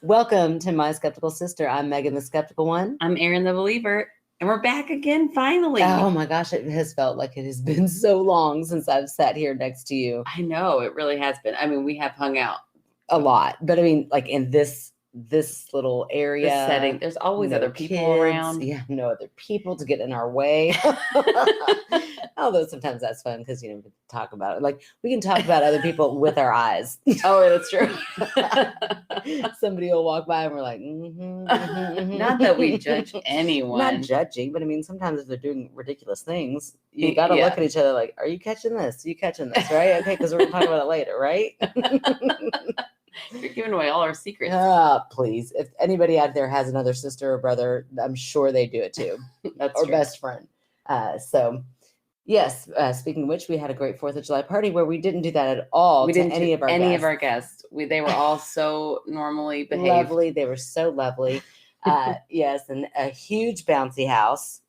Welcome to My Skeptical Sister. I'm Meghann, the skeptical one. I'm Erin, the believer, and we're back again finally. Oh my gosh, it has felt like it has been so long since I've sat here next to you. I know, it really has been. I mean, we have hung out a lot, but I mean, like in this little area, this setting, there's always other people around. Yeah, no other people to get in our way. Although sometimes that's fun because, we can talk about it. Like we can talk about other people with our eyes. Oh, that's true. Somebody will walk by and we're like, Not that we judge anyone. Not judging, but I mean, sometimes if they're doing ridiculous things, you got to look at each other like, are you catching this? Are you catching this? Right? Okay, because we're going to talk about it later, right? You're giving away all our secrets. Please. If anybody out there has another sister or brother, I'm sure they do it too. That's or true. Best friend. Yes. Speaking of which, we had a great 4th of July party where we didn't do that at all. We didn't any of our guests. They were all so normally behaved. Lovely. They were so lovely. Yes, and a huge bouncy house.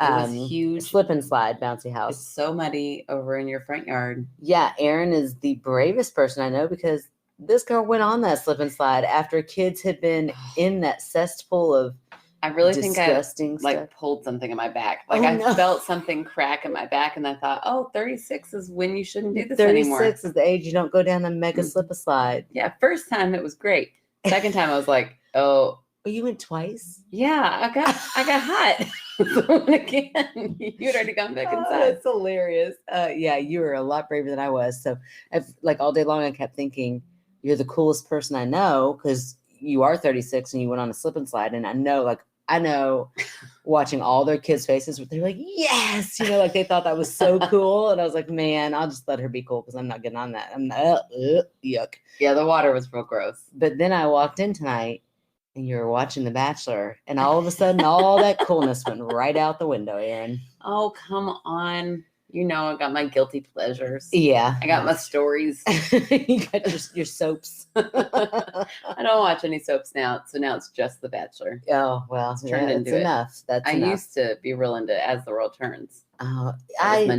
It was huge. Slip and slide bouncy house. It's so muddy over in your front yard. Yeah, Erin is the bravest person I know because this girl went on that slip and slide after kids had been in that cesspool of I really think I stuff. Pulled something in my back. I felt something crack in my back and I thought, 36 is when you shouldn't do this anymore. 36 is the age you don't go down the mega slip and slide. Yeah, first time it was great. Second time I was like, oh. You went twice? Yeah, I got hot. So again, you'd already gone back inside. That's hilarious. Yeah, you were a lot braver than I was. So all day long I kept thinking, you're the coolest person I know because you are 36 and you went on a slip and slide. And I know watching all their kids' faces, they're like, yes, they thought that was so cool. And I was like, man, I'll just let her be cool because I'm not getting on that. I'm not, yuck. Yeah, the water was real gross. But then I walked in tonight and you were watching The Bachelor and all of a sudden all that coolness went right out the window, Erin. Oh, come on. I got my guilty pleasures. Yeah. I got my stories. You got your soaps. I don't watch any soaps now. So now it's just The Bachelor. Oh, well, it's enough. I used to be real into As the World Turns. My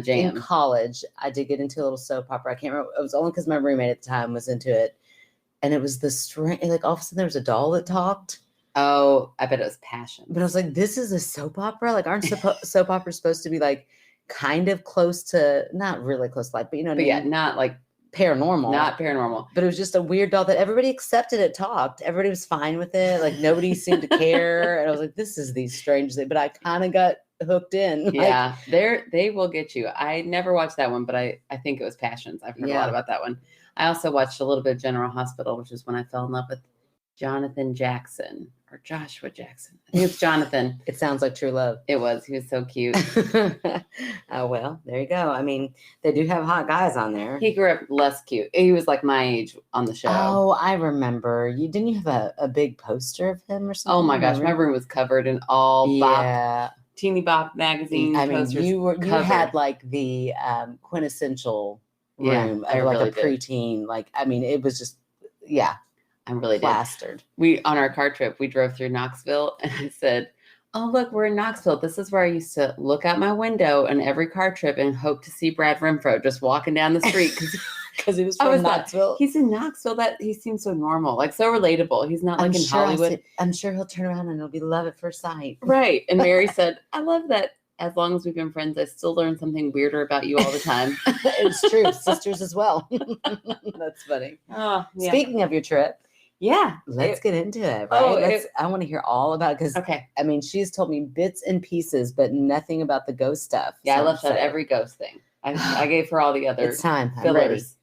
jam. In college, I did get into a little soap opera. I can't remember. It was only because my roommate at the time was into it. And it was all of a sudden there was a doll that talked. Oh, I bet it was Passion. But I was like, this is a soap opera? Like, aren't soap operas supposed to be like kind of close to, not really close to life, but what I mean? Yeah, not like paranormal. Not paranormal. But it was just a weird doll that everybody accepted it talked. Everybody was fine with it. Like nobody seemed to care. And I was like, this is these strange things. But I kind of got hooked in. Yeah, they will get you. I never watched that one, but I think it was Passions. I've heard a lot about that one. I also watched a little bit of General Hospital, which is when I fell in love with Jonathan Jackson or Joshua Jackson. I think it's Jonathan. It sounds like true love. It was. He was so cute. Oh, well, there you go. I mean, they do have hot guys on there. He grew up less cute. He was like my age on the show. Oh, I remember. Didn't you have a big poster of him or something? Oh my gosh, my room was covered in all Bop, Teeny Bop magazine posters. You had like the quintessential room of like a preteen. Like, I mean, it was just, I'm really plastered. On our car trip, we drove through Knoxville and I said, oh, look, we're in Knoxville. This is where I used to look out my window on every car trip and hope to see Brad Renfro just walking down the street because he was from Knoxville. He's in Knoxville. That he seems so normal, like so relatable. He's not like in Hollywood. I'm sure he'll turn around and it'll be love at first sight. Right. And Mary said, I love that. As long as we've been friends, I still learn something weirder about you all the time. It's true. Sisters as well. That's funny. Oh, yeah. Speaking of your trip. Yeah. Let's get into it, right? I want to hear all about it because, I mean, she's told me bits and pieces, but nothing about the ghost stuff. Yeah, I left out every ghost thing. I gave her all the other it's time. fillers.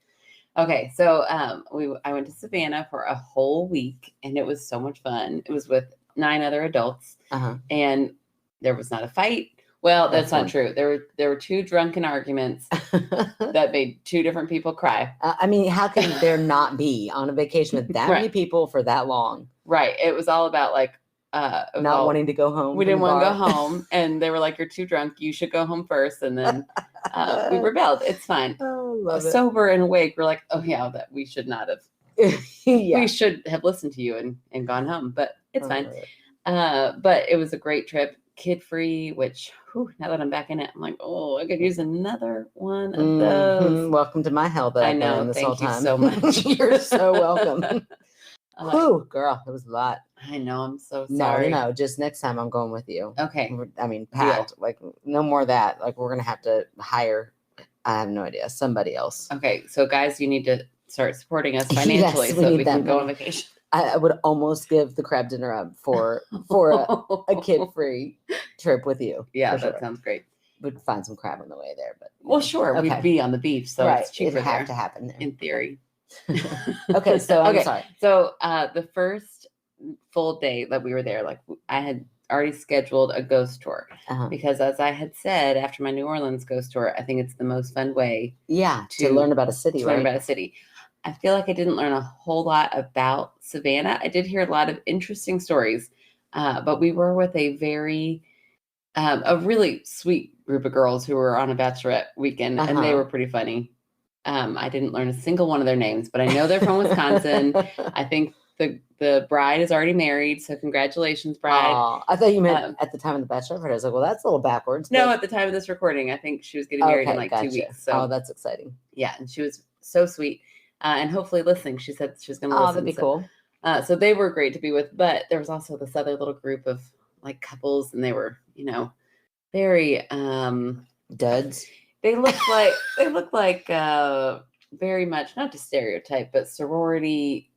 Okay, so I went to Savannah for a whole week, and it was so much fun. It was with 9 other adults, and there was not a fight. Well, that's not true. There were 2 drunken arguments that made 2 different people cry. I mean, how can there not be on a vacation with that many people for that long? Right. It was all about like not wanting to go home. We didn't want to go home, and they were like, "You're too drunk. You should go home first." And then we rebelled. It's fine. Oh, love it. Sober and awake, we're like, "Oh yeah, that we should not have. We should have listened to you and gone home." But it's fine. But it was a great trip. Kid-free, which now that I'm back in it, I'm like, oh, I could use another one of those. Welcome to my hell that I've been in this whole time. Thank you so much. You're so welcome. Whew, girl, it was a lot. I know. I'm so sorry. No. Just next time I'm going with you. Okay. I mean, packed. Like, no more of that. Like, we're going to have to hire, I have no idea, somebody else. Okay. So, guys, you need to start supporting us financially so that we can go on vacation. I would almost give the crab dinner up for a kid-free trip with you. Yeah, that sounds great. We'd find some crab on the way there, but well, sure, we'd be on the beach, so it's cheaper. It'd have to happen there. In theory. Okay, so I'm sorry. So the first full day that we were there, like I had already scheduled a ghost tour because, as I had said, after my New Orleans ghost tour, I think it's the most fun way. Yeah, to learn about a city. Learn about a city. I feel like I didn't learn a whole lot about Savannah. I did hear a lot of interesting stories, but we were with a really sweet group of girls who were on a bachelorette weekend, and they were pretty funny. I didn't learn a single one of their names, but I know they're from Wisconsin. I think the bride is already married, so congratulations, bride. Oh, I thought you meant at the time of the bachelorette party. I was like, well, that's a little backwards. No, at the time of this recording, I think she was getting married in like 2 weeks. So that's exciting. Yeah, and she was so sweet, and hopefully listening. She said she was going to listen. Oh, that'd be cool. So they were great to be with, but there was also this other little group of like couples, and they were, very duds. They look like very much, not to stereotype, but sorority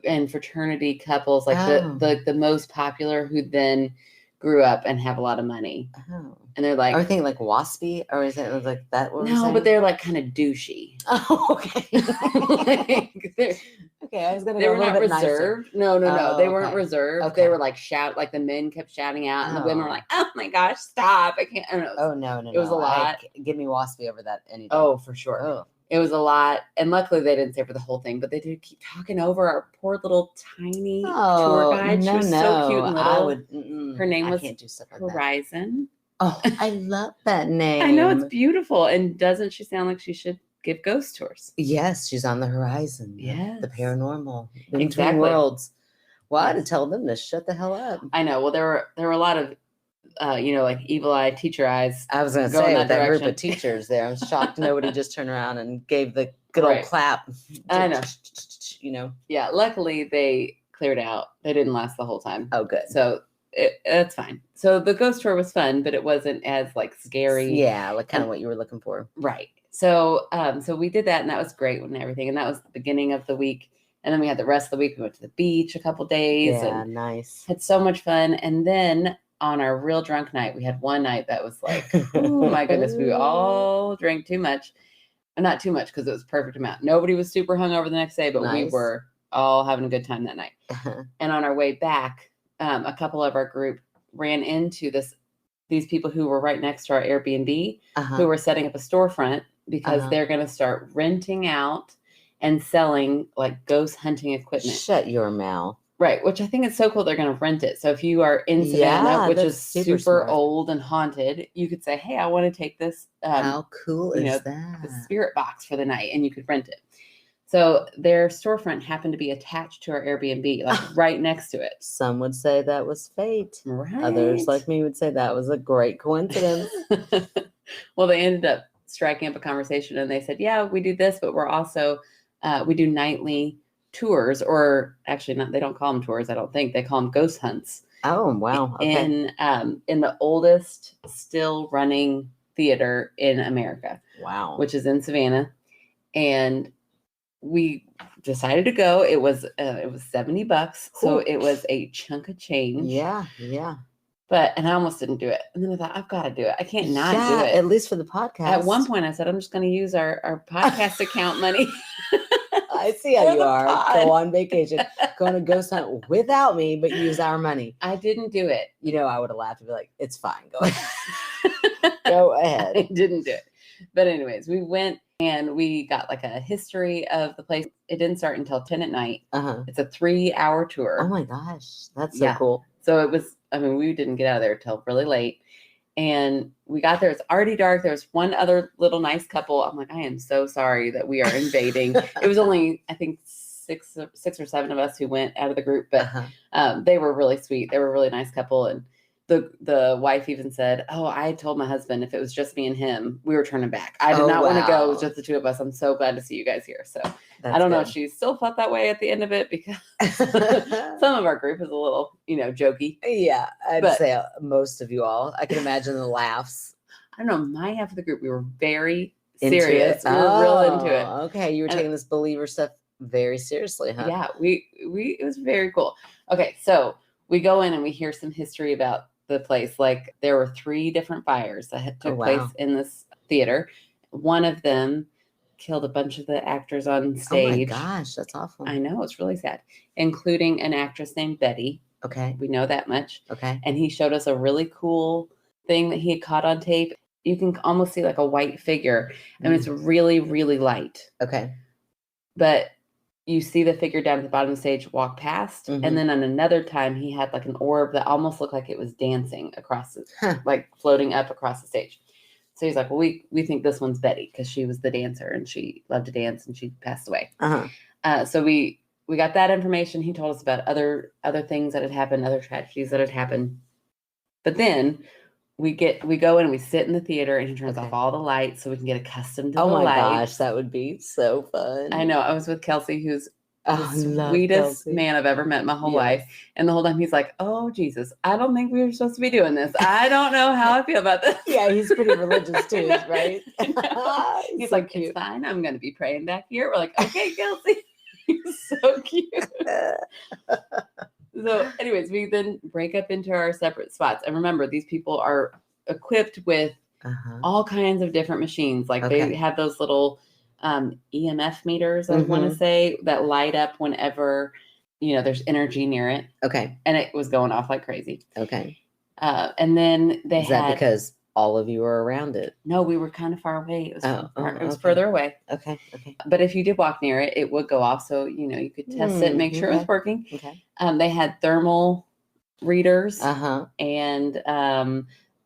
and fraternity couples, like the most popular who then grew up and have a lot of money. Oh. And they're like, are you thinking like waspy, or is it like that? No, but they're like kind of douchey. Oh, okay. Okay, I was gonna. They were not reserved. No. They weren't reserved. Okay. They were like like the men kept shouting out, and the women were like, "Oh my gosh, stop! I can't." I don't know. Oh no. It was a lot. Give me waspy over that any day. Oh, for sure. Oh. It was a lot, and luckily they didn't stay for the whole thing, but they did keep talking over our poor little tiny tour guide. She was so cute and little. Her name was Horizon. Oh, I love that name. I know, it's beautiful. And doesn't she sound like she should give ghost tours? Yes, she's on the horizon. Yes. The paranormal. Between worlds. Well, I had to tell them to shut the hell up. I know. Well, there were a lot of like evil eye, teacher eyes. I was going to say, that group of teachers there. I'm shocked nobody just turned around and gave the good old clap. I know. Yeah, luckily they cleared out. They didn't last the whole time. Oh, good. So that's fine. So the ghost tour was fun, but it wasn't as like scary. Yeah, like kind of what you were looking for. Right. So so we did that, and that was great and everything. And that was the beginning of the week. And then we had the rest of the week. We went to the beach a couple days. Yeah, and nice. Had so much fun. And then on our real drunk night, we had one night that was like, oh my goodness, we all drank too much. Not too much, because it was perfect amount. Nobody was super hungover the next day, but we were all having a good time that night. And on our way back, a couple of our group ran into these people who were right next to our Airbnb, who were setting up a storefront because they're going to start renting out and selling like ghost hunting equipment. Shut your mouth. Right, which I think is so cool. They're going to rent it. So if you are in Savannah, which is super old and haunted, you could say, hey, I want to take this. How cool is that? The spirit box for the night, and you could rent it. So their storefront happened to be attached to our Airbnb, like right next to it. Some would say that was fate. Right. Others, like me, would say that was a great coincidence. Well, they ended up striking up a conversation, and they said, yeah, we do this, but we're also, we do nightly tours, or actually not, they don't call them tours, I don't think. They call them ghost hunts. Oh, wow. Okay. In the oldest still running theater in America. Wow. Which is in Savannah. And we decided to go. It was $70, so it was a chunk of change. Yeah. And I almost didn't do it. And then I thought, I've got to do it. I can't not do it. At least for the podcast. At one point, I said, I'm just going to use our podcast account money. I see how you are. Go on vacation, going to ghost hunt without me, but use our money. I didn't do it. I would have laughed and be like, it's fine. Go ahead. Go ahead. I didn't do it. But anyways, we went. And we got like a history of the place. It didn't start until 10 at night. It's a 3-hour tour. Oh my gosh. That's so cool. So it was, we didn't get out of there till really late. And we got there. It's already dark. There was one other little nice couple. I'm like, I am so sorry that we are invading. It was only, I think, six or seven of us who went out of the group. But they were really sweet. They were a really nice couple. And the wife even said, oh, I told my husband if it was just me and him, we were turning back. I did not want to go. It was just the two of us. I'm so glad to see you guys here. So I don't know if she still felt that way at the end of it because some of our group is a little, jokey. Yeah, I'd say most of you all. I can imagine the laughs. I don't know. My half of the group, we were very serious. We were real into it. Okay, you were taking this believer stuff very seriously, huh? Yeah, it was very cool. Okay, so we go in and we hear some history about the place. Like there were 3 different fires that had took place in this theater. One of them killed a bunch of the actors on stage. Oh my gosh, that's awful. I know, it's really sad, including an actress named Betty. Okay. We know that much. Okay. And he showed us a really cool thing that he had caught on tape. You can almost see like a white figure, and it's really, really light. Okay. But you see the figure down at the bottom of the stage walk past, and then on another time he had like an orb that almost looked like it was dancing across, like floating up across the stage. So he's like, well, we think this one's Betty because she was the dancer and she loved to dance and she passed away. So we got that information. He told us about other things that had happened, other tragedies that had happened. But then we go in and we sit in the theater and he turns off all the lights so we can get accustomed to the lights. Oh my gosh, that would be so fun. I know. I was with Kelsey, who's the sweetest man I've ever met in my whole life. And the whole time he's like, oh, Jesus, I don't think we were supposed to be doing this. I don't know how I feel about this. Yeah, he's pretty religious too, right? He's so like, cute. It's fine. I'm going to be praying back here. We're like, okay, Kelsey. He's so cute. So anyways, we then break up into our separate spots. And remember, these people are equipped with all kinds of different machines. Like they have those little EMF meters, I want to say, that light up whenever, there's energy near it. Okay. And it was going off like crazy. Okay. And then Is that because all of you were around it? No, we were kind of far away. It was further away. Okay. Okay. But if you did walk near it, it would go off. So, you could test it and make sure it was working. Okay. They had thermal readers and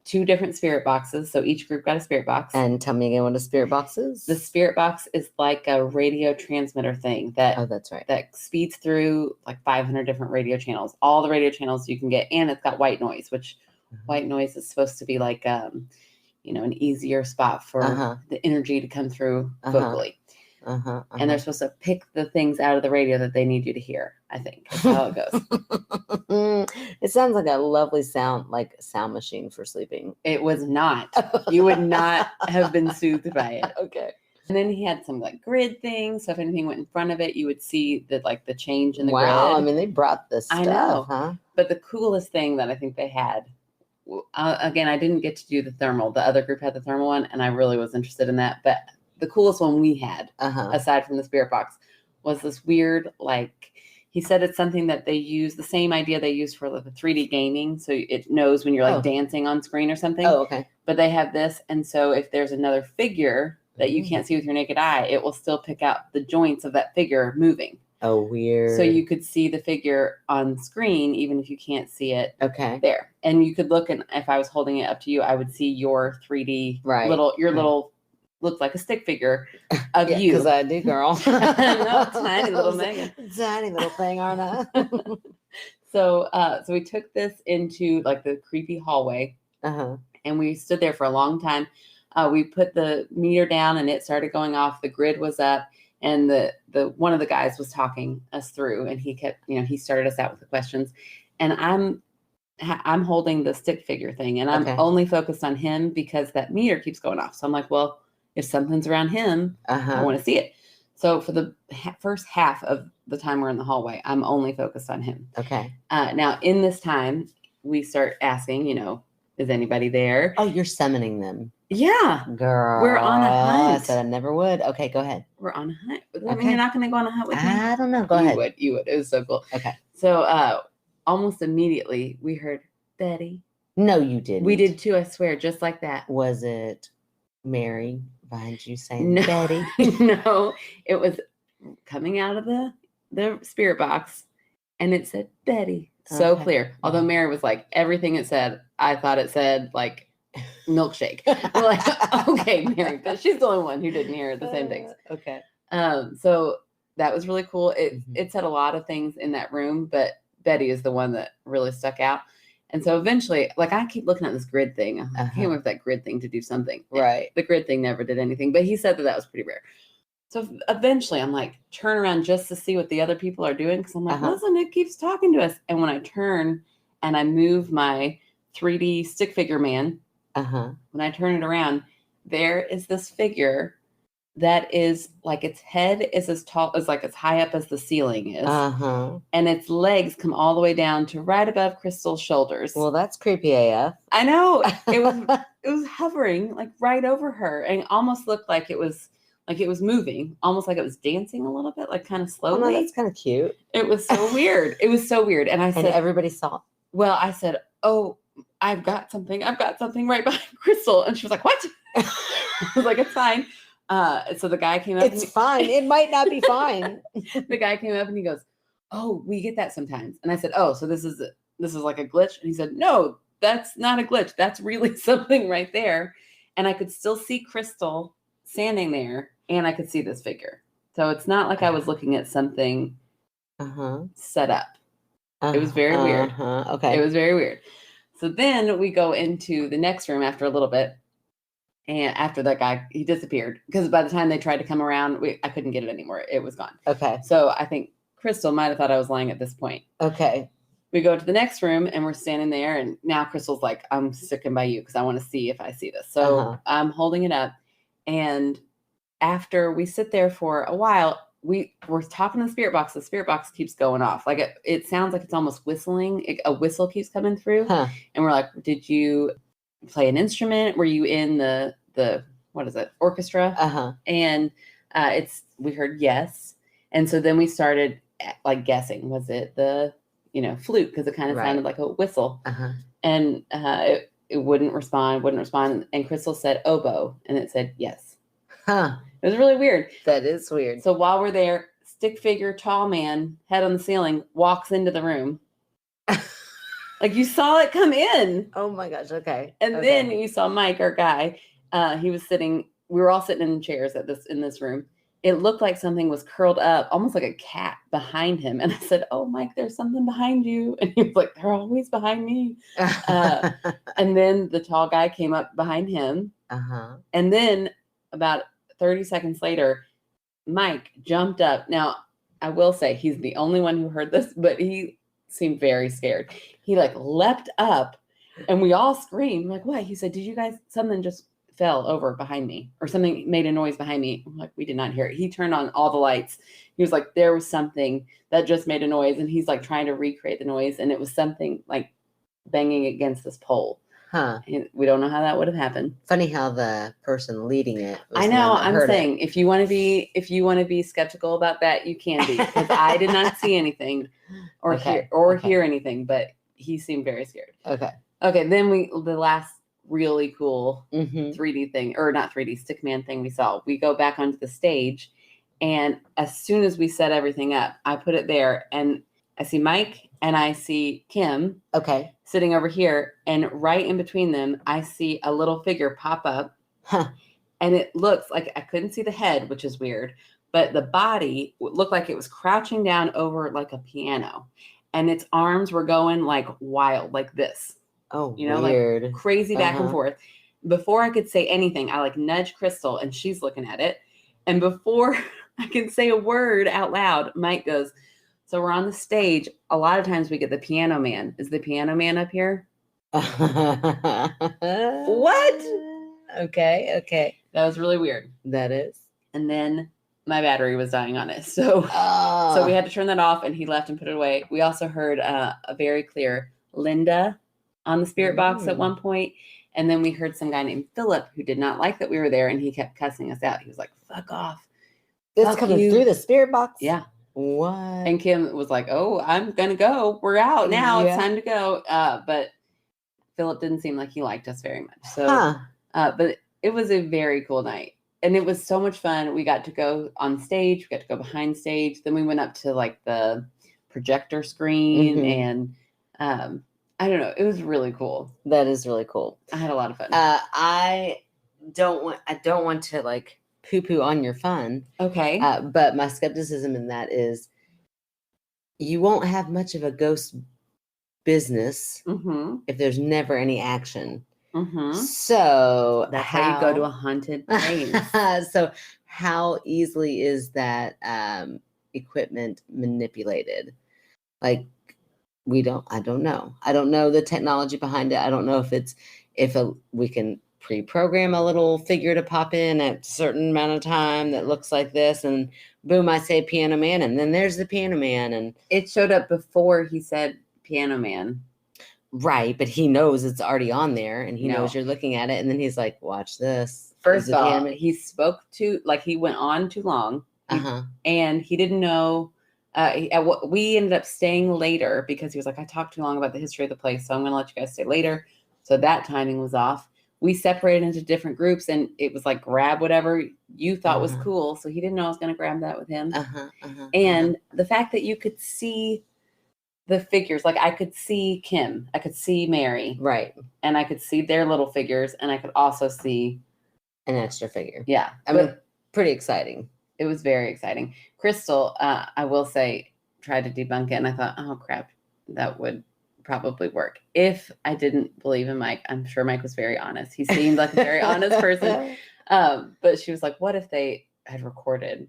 2 different spirit boxes. So each group got a spirit box. And tell me again what a spirit box is. The spirit box is like a radio transmitter thing that that's right. That speeds through like 500 different radio channels. All the radio channels you can get, and it's got white noise, which white noise is supposed to be like an easier spot for the energy to come through vocally. And they're supposed to pick the things out of the radio that they need you to hear, I think. That's how it goes. It sounds like a lovely sound machine for sleeping. It was not. You would not have been soothed by it. Okay. And then he had some grid things. So if anything went in front of it, you would see the change in the grid. Wow. I mean, they brought this stuff. I know. Huh? But the coolest thing that I think they had, again, I didn't get to do the thermal. The other group had the thermal one, and I really was interested in that. But the coolest one we had, aside from the spirit box, was this weird, he said it's something that they use, the same idea they use for the 3D gaming. So it knows when you're dancing on screen or something. Oh, okay. But they have this. And so if there's another figure that you can't see with your naked eye, it will still pick out the joints of that figure moving. Oh, weird. So you could see the figure on screen, even if you can't see it there. And you could look, and if I was holding it up to you, I would see your 3D little looked like a stick figure of you. Because I do, girl. No, tiny little Meghann. Tiny little thing, aren't I? So we took this into the creepy hallway, and we stood there for a long time. We put the meter down, and it started going off. The grid was up, and the one of the guys was talking us through, and he kept, he started us out with the questions, and I'm holding the stick figure thing, and I'm only focused on him because that meter keeps going off. So I'm like, well, if something's around him, I want to see it. So for the first half of the time we're in the hallway, I'm only focused on him. Okay. Now in this time, we start asking, is anybody there? Oh, you're summoning them. Yeah. Girl. We're on a hunt. I said I never would. Okay, go ahead. We're on a hunt. I mean, you're not going to go on a hunt with me? I don't know. Go ahead. You would. It was so cool. Okay. So almost immediately we heard Betty. No, you didn't. We did too, I swear, just like that. Was it Mary behind you saying Betty? No, it was coming out of the spirit box, and it said Betty. So clear. Although Mary was like, everything it said, I thought it said milkshake. We're like, okay, Mary, but she's the only one who didn't hear the same things. Okay. So that was really cool. It said a lot of things in that room, but Betty is the one that really stuck out. And so eventually, I keep looking at this grid thing. I can't wait for that grid thing to do something. Right. The grid thing never did anything, but he said that was pretty rare. So eventually I'm like, turn around just to see what the other people are doing. Cause I'm like, listen, it keeps talking to us. And when I turn and I move my 3D stick figure man, when I turn it around, there is this figure that is like, its head is as tall as like as high up as the ceiling is. And its legs come all the way down to right above Crystal's shoulders. Well, that's creepy AF. I know. It was hovering like right over her and almost looked like it was moving, almost like it was dancing a little bit, like kind of slowly. Oh, no, that's kind of cute. It was so weird. It was so weird. And I said, everybody saw. Well, I said, oh, I've got something right behind Crystal. And she was like, what? I was like, it's fine. So the guy came up. It's fine. It might not be fine. The guy came up and he goes, oh, we get that sometimes. And I said, oh, so this is like a glitch? And he said, no, that's not a glitch. That's really something right there. And I could still see Crystal standing there and I could see this figure. So it's not like I was looking at something set up. It was very weird. Okay. It was very weird. So then we go into the next room after a little bit. And after that guy, he disappeared because by the time they tried to come around, I couldn't get it anymore. It was gone. Okay. So I think Crystal might have thought I was lying at this point. Okay. We go to the next room and we're standing there. And now Crystal's like, I'm sticking by you because I want to see if I see this. So I'm holding it up. And after we sit there for a while, we're talking to the spirit box. The spirit box keeps going off. Like it sounds like it's almost whistling. A whistle keeps coming through. And we're like, did you play an instrument? Were you in the what is it, orchestra? And we heard yes. And so then we started like guessing. Was it the flute? Because it kind of sounded like a whistle. And it wouldn't respond. And Crystal said oboe, and it said yes. It was really weird. That is weird. So while we're there, stick figure, tall man, head on the ceiling, walks into the room. Like you saw it come in. Oh my gosh. Okay. And then you saw Mike, our guy. He was sitting. We were all sitting in chairs in this room. It looked like something was curled up, almost like a cat behind him. And I said, "Oh, Mike, there's something behind you." And he was like, "They're always behind me." And then the tall guy came up behind him. And then about 30 seconds later, Mike jumped up. Now, I will say he's the only one who heard this, but he seemed very scared. He like leapt up and we all screamed. Like, what? He said, did you guys, something just fell over behind me or something made a noise behind me? I'm like, we did not hear it. He turned on all the lights. He was like, there was something that just made a noise. And he's like trying to recreate the noise. And it was something like banging against this pole. And we don't know how that would have happened. Funny how the person leading it. I know. I'm saying if you want to be skeptical about that, you can be, because I did not see anything or hear anything, but he seemed very scared. Okay. Then the last really cool 3D thing, or not 3D, stickman thing we saw. We go back onto the stage, and as soon as we set everything up, I put it there, and I see Mike and I see Kim. Okay. Sitting over here, and right in between them, I see a little figure pop up. And it looks like I couldn't see the head, which is weird, but the body looked like it was crouching down over like a piano, and its arms were going like wild, like this. Oh, weird. Like crazy back and forth. Before I could say anything, I like nudged Crystal, and she's looking at it. And before I can say a word out loud, Mike goes, so we're on the stage. A lot of times we get the piano man. Is the piano man up here? What? Okay. That was really weird. That is. And then my battery was dying on it. So we had to turn that off, and he left and put it away. We also heard a very clear Linda on the spirit box at one point. And then we heard some guy named Philip who did not like that we were there, and he kept cussing us out. He was like, fuck off. It's coming through the spirit box? Yeah. What? And Kim was like, oh, I'm going to go. We're out now. Yeah. It's time to go. But Philip didn't seem like he liked us very much. So, but it was a very cool night. And it was so much fun. We got to go on stage. We got to go behind stage. Then we went up to like the projector screen and I don't know. It was really cool. That is really cool. I had a lot of fun. I don't want to like poo-poo on your fun. Okay. But my skepticism in that is you won't have much of a ghost business if there's never any action. So that's how you go to a haunted place. So how easily is that equipment manipulated? Like, I don't know. I don't know the technology behind it. I don't know if we can pre-program a little figure to pop in at a certain amount of time that looks like this, and boom, I say Piano Man, and then there's the Piano Man, and it showed up before he said Piano Man. Right, but he knows it's already on there, and he knows you're looking at it, and then he's like, "Watch this." First of all, he spoke he went on too long, and he didn't know. We ended up staying later because he was like, "I talked too long about the history of the place, so I'm going to let you guys stay later." So that timing was off. We separated into different groups, and it was like, grab whatever you thought was cool. So he didn't know I was going to grab that with him. And the fact that you could see the figures, like I could see Kim, I could see Mary, right, and I could see their little figures, and I could also see an extra figure. Yeah, I mean, pretty exciting. It was very exciting. Crystal, I will say, tried to debunk it, and I thought, oh crap, that would probably work if I didn't believe in Mike. I'm sure Mike was very honest. He seemed like a very honest person. But she was like, what if they had recorded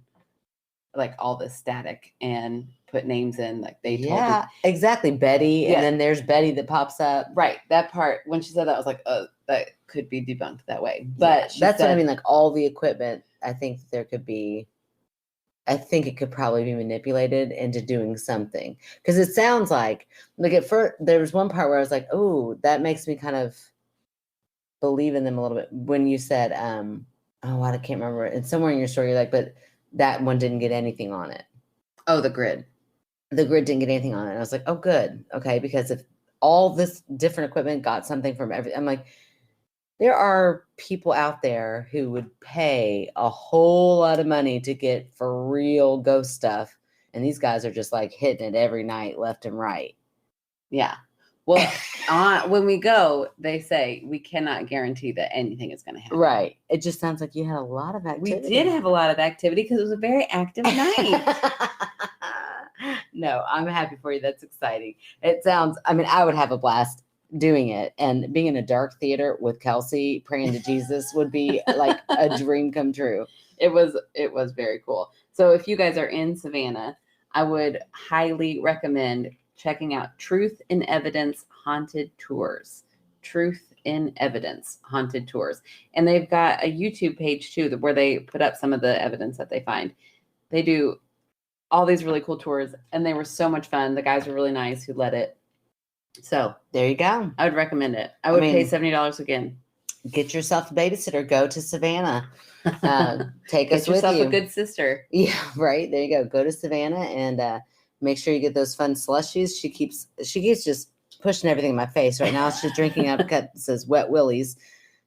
like all this static and put names in, like they told you. Exactly, Betty, and then there's Betty that pops up. Right, that part, when she said that, I was like, oh, that could be debunked that way. But that's what I mean, like all the equipment, I think there could be, I think it could probably be manipulated into doing something, because it sounds like at first there was one part where I was like, oh, that makes me kind of believe in them a little bit when you said, I can't remember, and somewhere in your story you're like, but that one didn't get anything on it. Oh, the grid didn't get anything on it. And I was like, oh, good. Okay. Because if all this different equipment got something from I'm like, there are people out there who would pay a whole lot of money to get for real ghost stuff. And these guys are just like hitting it every night, left and right. Yeah. Well, when we go, they say we cannot guarantee that anything is going to happen. Right. It just sounds like you had a lot of activity. We did have a lot of activity because it was a very active night. No, I'm happy for you. That's exciting. It sounds, I mean, I would have a blast doing it, and being in a dark theater with Kelsey praying to Jesus would be like a dream come true. It was very cool. So if you guys are in Savannah, I would highly recommend checking out Truth in Evidence Haunted Tours. Truth in Evidence Haunted Tours. And they've got a YouTube page too, where they put up some of the evidence that they find. They do all these really cool tours, and they were so much fun. The guys were really nice who led it. So there you go. I would recommend it. I would pay $70 again. Get yourself a babysitter. Go to Savannah. Take us with you. Get yourself a good sister. Yeah, right. There you go. Go to Savannah and make sure you get those fun slushies. She keeps just pushing everything in my face right now. She's drinking out of a cup that says Wet Willies,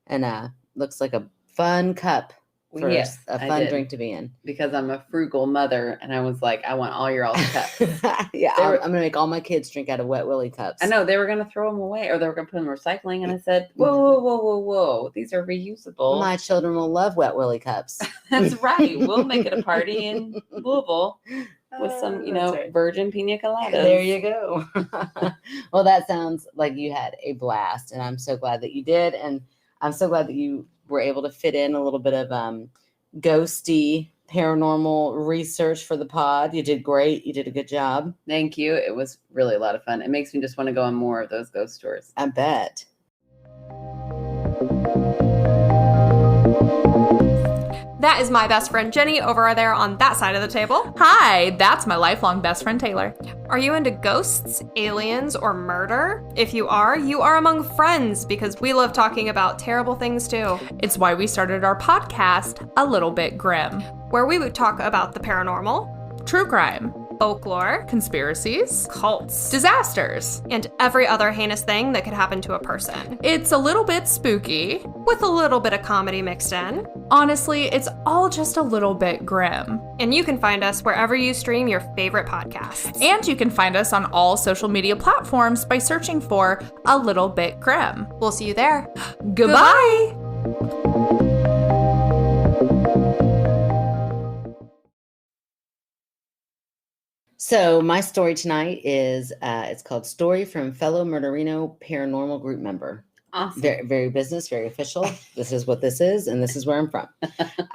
and looks like a fun cup for a fun drink to be in. Because I'm a frugal mother, and I was like, I want all your all's cups. Yeah, I'm going to make all my kids drink out of Wet Willie cups. I know, they were going to throw them away, or they were going to put them in recycling, and I said, whoa, these are reusable. My children will love Wet Willie cups. That's right. We'll make it a party in Louisville with some, virgin pina coladas. There you go. Well, that sounds like you had a blast, and I'm so glad that you did, and I'm so glad that you were able to fit in a little bit of ghosty paranormal research for the pod. You did great. You did a good job. Thank you. It was really a lot of fun. It makes me just want to go on more of those ghost tours. I bet. That is my best friend Jenny over there on that side of the table. Hi, that's my lifelong best friend Taylor. Are you into ghosts, aliens, or murder? If you are among friends, because we love talking about terrible things too. It's why we started our podcast, A Little Bit Grim, where we would talk about the paranormal, true crime, folklore, conspiracies, cults, disasters, and every other heinous thing that could happen to a person. It's a little bit spooky, with a little bit of comedy mixed in. Honestly, it's all just a little bit grim. And you can find us wherever you stream your favorite podcasts. And you can find us on all social media platforms by searching for A Little Bit Grim. We'll see you there. Goodbye! So my story tonight is, it's called Story from Fellow Murderino Paranormal Group Member. Awesome. Very, very business, very official. This is what this is, and this is where I'm from.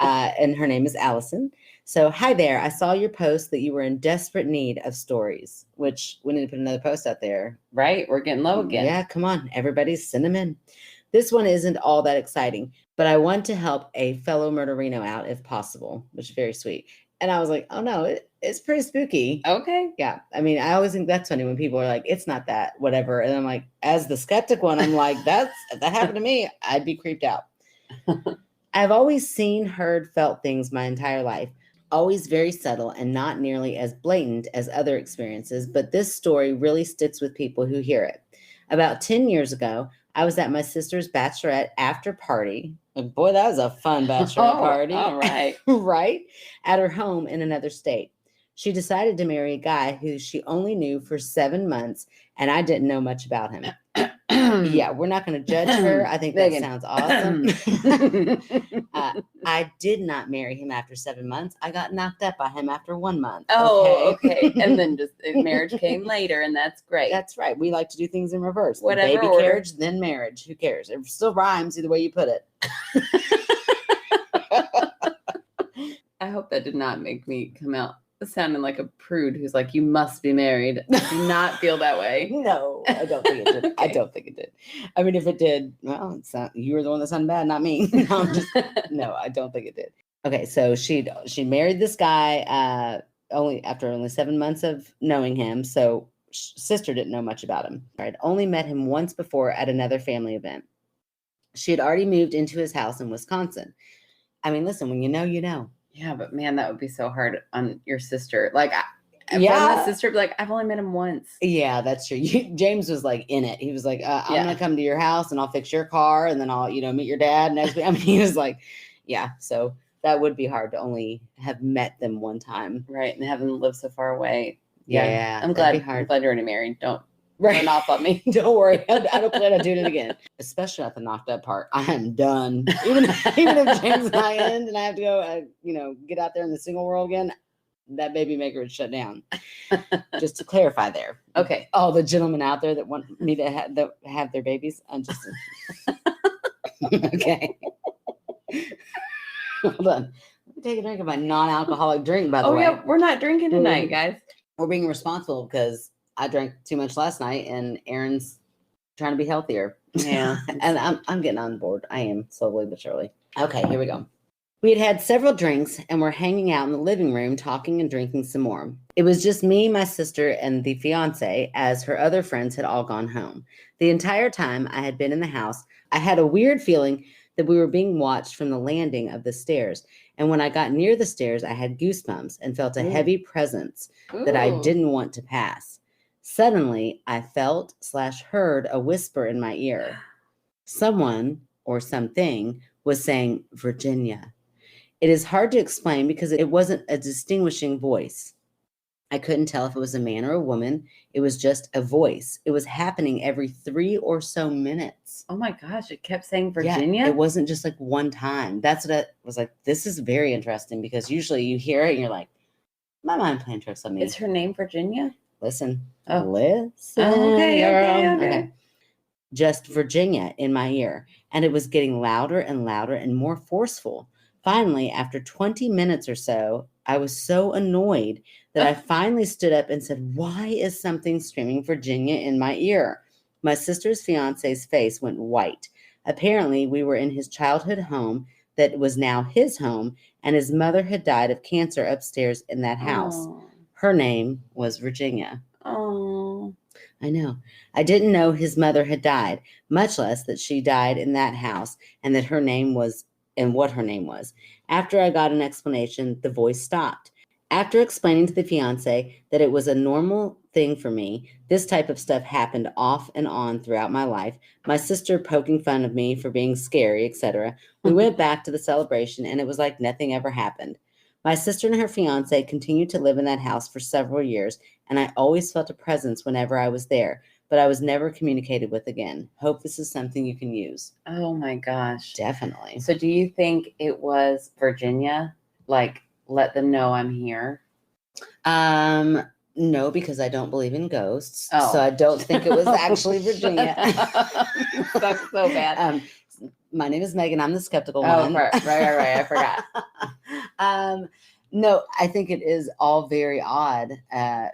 And her name is Allison. So, hi there. I saw your post that you were in desperate need of stories, which we need to put another post out there. Right. We're getting low again. Yeah, come on. Everybody's send them in. This one isn't all that exciting, but I want to help a fellow murderino out if possible, which is very sweet. And I was like, oh no, it's pretty spooky. Okay. Yeah. I mean, I always think that's funny when people are like, it's not that, whatever. And I'm like, as the skeptic one, I'm like, if that happened to me, I'd be creeped out. I've always seen, heard, felt things my entire life, always very subtle and not nearly as blatant as other experiences. But this story really sticks with people who hear it. About 10 years ago, I was at my sister's bachelorette after party. And boy, that was a fun bachelorette party. All right. Right? At her home in another state. She decided to marry a guy who she only knew for 7 months, and I didn't know much about him. Yeah, we're not going to judge her. I think that Meghann. sounds awesome. I did not marry him after 7 months. I got knocked up by him after 1 month. Oh, okay. And then just marriage came later, and that's great. That's right. We like to do things in reverse. Whatever Baby order. carriage, then marriage. Who cares? It still rhymes either way you put it. I hope that did not make me come out sounding like a prude who's like, you must be married. I do not feel that way. No, I don't think it did. I don't think it did. I mean, if it did, well, it's not, you were the one that sounded bad, not me. No, I don't think it did. Okay, so she married this guy after only 7 months of knowing him. So sister didn't know much about him. I'd only met him once before at another family event. She had already moved into his house in Wisconsin. I mean, listen, when you know, you know. Yeah, but man, that would be so hard on your sister. Like, Yeah. my sister would be like, I've only met him once. Yeah, that's true. James was like in it. He was like, I'm going to come to your house and I'll fix your car and then I'll, meet your dad next week. I mean, he was like, yeah. So that would be hard to only have met them one time. Right. And have them live so far away. Yeah. I'm glad you're already married. Don't run off on me. Don't worry. I don't plan on doing it again. Especially at the knocked up part. I am done. Even if James and I end and I have to go, get out there in the single world again, that baby maker would shut down. Just to clarify there. Okay. All the gentlemen out there that want me to have their babies, I'm just okay. Hold on. Let me take a drink of my non-alcoholic drink, by the way. Oh, yeah. We're not drinking tonight, guys. We're being responsible because I drank too much last night and Erin's trying to be healthier. Yeah. And I'm getting on board. I am, slowly but surely. Okay, here we go. We had several drinks and were hanging out in the living room talking and drinking some more. It was just me, my sister, and the fiance, as her other friends had all gone home. The entire time I had been in the house, I had a weird feeling that we were being watched from the landing of the stairs. And when I got near the stairs, I had goosebumps and felt a heavy presence that I didn't want to pass. Suddenly, I felt/heard a whisper in my ear. Someone or something was saying, Virginia. It is hard to explain because it wasn't a distinguishing voice. I couldn't tell if it was a man or a woman. It was just a voice. It was happening every 3 or so minutes. Oh my gosh, it kept saying Virginia? Yeah, it wasn't just like one time. That's what I was like, this is very interesting because usually you hear it and you're like, my mind playing tricks on me. Is her name Virginia? Listen. Oh. Listen. Okay. Just Virginia in my ear. And it was getting louder and louder and more forceful. Finally, after 20 minutes or so, I was so annoyed that I finally stood up and said, why is something screaming Virginia in my ear? My sister's fiance's face went white. Apparently, we were in his childhood home that was now his home, and his mother had died of cancer upstairs in that house. Oh. Her name was Virginia. Oh. I know. I didn't know his mother had died, much less that she died in that house and that her name was and what her name was. After I got an explanation, the voice stopped. After explaining to the fiance that it was a normal thing for me, this type of stuff happened off and on throughout my life, my sister poking fun of me for being scary, etc., we went back to the celebration and it was like nothing ever happened. My sister and her fiance continued to live in that house for several years, and I always felt a presence whenever I was there, but I was never communicated with again. Hope this is something you can use. Oh my gosh. Definitely. So do you think it was Virginia? Like, let them know I'm here? No, because I don't believe in ghosts. Oh. So I don't think it was actually Virginia. That's so bad. My name is Meghann. I'm the skeptical Oh, one. right. I forgot. No, I think it is all very odd,